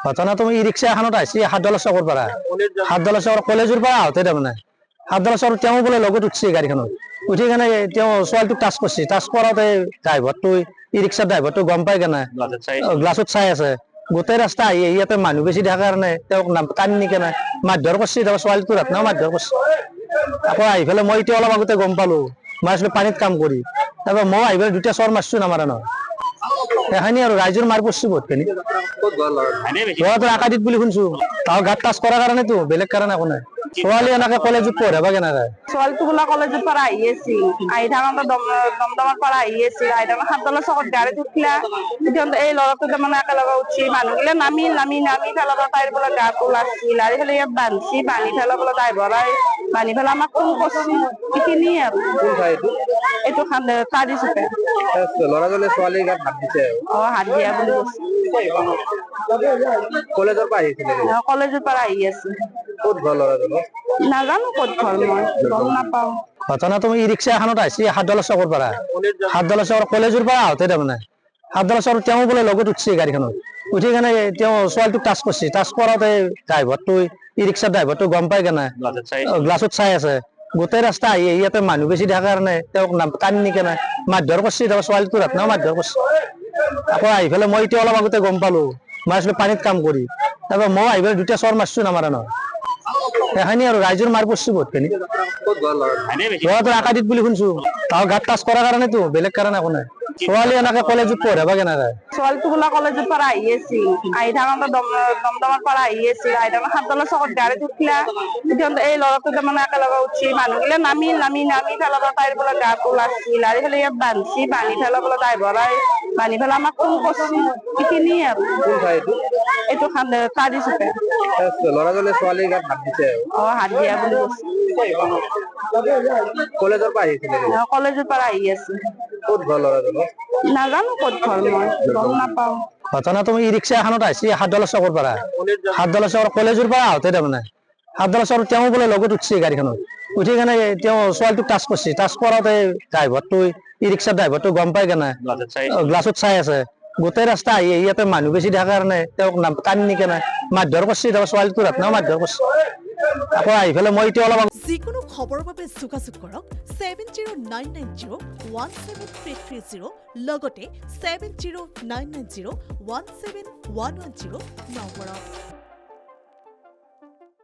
ঘটনা তুমি ই ৰিক্সা এখনত আইছি হাতডালা চকৰ পৰা হাতডালা চকৰ কলেজৰ পৰা আহোঁতে তাৰমানে হাতডালা চকৰ তেওঁ বোলে লগত উঠছে গাড়ীখনত উঠি কেনে তেওঁ ছোৱালীটোক টাচ কৰিছে টাচ কৰাতে ড্ৰাইভাৰটো ই ৰিক্সাৰ ড্ৰাইভাৰটো গম পাই কেনে গ্লাছত চাই আছে গোটেই ৰাস্তা আহি ইয়াতে মানুহ বেছি থকাৰ কাৰণে তেওঁক টানি নি কেনে মাৰধৰ কৰিছে তাৰপৰা ছোৱালীটোৰ হাতনাও মাৰধৰ কৰিছে আকৌ আহি পেলাই মই এতিয়া অলপ আগতে গম পালো মই আছিলো পানীত কাম কৰি তাৰপৰা মই আহি পেলাই দুটা চৰ মাৰছো নামাৰা নহয় এখানি আৰু ৰাইজৰ মাৰ পৰছি বহুতখিনি ল'ৰাটো আকাদিত বুলি শুনছো তাৰ গাত টাচ কৰাৰ কাৰণেতো বেলেগ কাৰণ একো নাই ছোৱালী এনেকে কলেজত পঢ়াবা কেনেকে ছোৱালীটো বোলা কলেজৰ পৰা আহি আছিল আহি থাকোঁতে দমদমৰ পৰা আহি আছিল আহি থাকোঁতে সাতডালা চকত গাড়ীত উঠিলা এই ল'ৰাটো তাৰমানে একেলগে উঠছি মানুহগিলা নামি পেলাই তাইৰ বোলে গাটো লাগছিল আৰু এইফালে ইয়াত বান্ধি পেলাই বোলে ড্ৰাইভাৰে বান্ধি পেলাই আমাক ফোন কৰিছিল এইখিনি আৰু এইটো কাজি চুকে ল'ৰাজনে ছোৱালীৰ গাত হাত দিছে হাত দিয়া বুলি কলেজৰ পৰা আহিছিলে কলেজৰ পৰা আহি আছে ক'ত ঘৰ ল'ৰাজনৰ নাজানো ক'ত ঘৰ মই গম নাপাওঁ ঘটনা তুমি ই ৰিক্সা এখনত আইছি হাতডালা চকৰ পৰা হাতডালা চকৰ কলেজৰ পৰা আহোঁতে তাৰমানে হাতডালা চকৰ তেওঁ বোলে লগত উঠছে গাড়ীখনত উঠি কেনে তেওঁ ছোৱালীটোক টাচ কৰিছে টাচ কৰাতে ড্ৰাইভাৰটো ই ৰিক্সাৰ ড্ৰাইভাৰটো গম পাই কেনে গ্লাছত চাই আছে গোটেই ৰাস্তা আহি ইয়াতে মানুহ বেছি থকাৰ কাৰণে তেওঁক টানি নি কেনে মাৰধৰ কৰিছে তাৰপৰা ছোৱালীটোৰ হাতনাও মাৰধৰ কৰিছে আকৌ আহি পেলাই মই এতিয়া অলপ আগতে গম পালো মই আছিলো পানীত কাম কৰি তাৰপৰা মই আহি পেলাই দুটা চৰ মাৰছো নামাৰা নহয় এখানি আৰু ৰাইজৰ মাৰ পৰছি বহুতখিনি ল'ৰাটোৰ আকাদিত বুলি শুনছো তাৰ গাত টাচ কৰাৰ কাৰণেতো বেলেগ কাৰণ একো নাই ছোৱালী এনেকে কলেজত পঢ়াবা কেনেকে ছোৱালীটো বোলা কলেজৰ পৰা আহি আছিল আহি থাকোঁতে দমদমৰ পৰা আহি আছিল আহি থাকোঁতে সাতডালা চকত গাড়ীত উঠিলা এই ল'ৰাটো তাৰমানে একেলগে উঠছি মানুহগিলা নামি পেলাই তাইৰ বোলে গাটো লাগছিল আৰু এইফালে ইয়াত বান্ধি পেলাই বোলে ড্ৰাইভাৰে বান্ধি পেলাই আমাক ফোন কৰিছিল এইখিনি আৰু এইটো কাজি চুকে ল'ৰাজনে ছোৱালীৰ গাত হাত দিছে হাত দিয়া বুলি কলেজৰ পৰা আহিছিলে কলেজৰ পৰা আহি আছে ক'ত ঘৰ ল'ৰাজনৰ নাজানো ক'ত ঘৰ মই গম নাপাওঁ ঘটনা তুমি ই ৰিক্সা এখনত আইছি হাতডালা চকৰ পৰা হাতডালা চকৰ কলেজৰ পৰা আহোঁতে তাৰমানে হাতডালা চকৰ তেওঁ বোলে লগত উঠছে গাড়ীখনত উঠি কেনে তেওঁ ছোৱালীটোক টাচ কৰিছে টাচ কৰাতে ড্ৰাইভাৰটো ই ৰিক্সাৰ ড্ৰাইভাৰটো গম পাই কেনে গ্লাছত চাই আছে গোটেই ৰাস্তা আহি ইয়াতে মানুহ বেছি থকাৰ কাৰণে তেওঁক টানি নি কেনে মাৰধৰ কৰিছে তাৰপৰা ছোৱালীটোৰ হাতনাও মাৰধৰ কৰিছে আকৌ আহি পেলাই মই এতিয়া অলপ যিকোনো খবৰৰ বাবে যোগাযোগ কৰক 7099017330 লগতে 7099017110 নম্বৰত।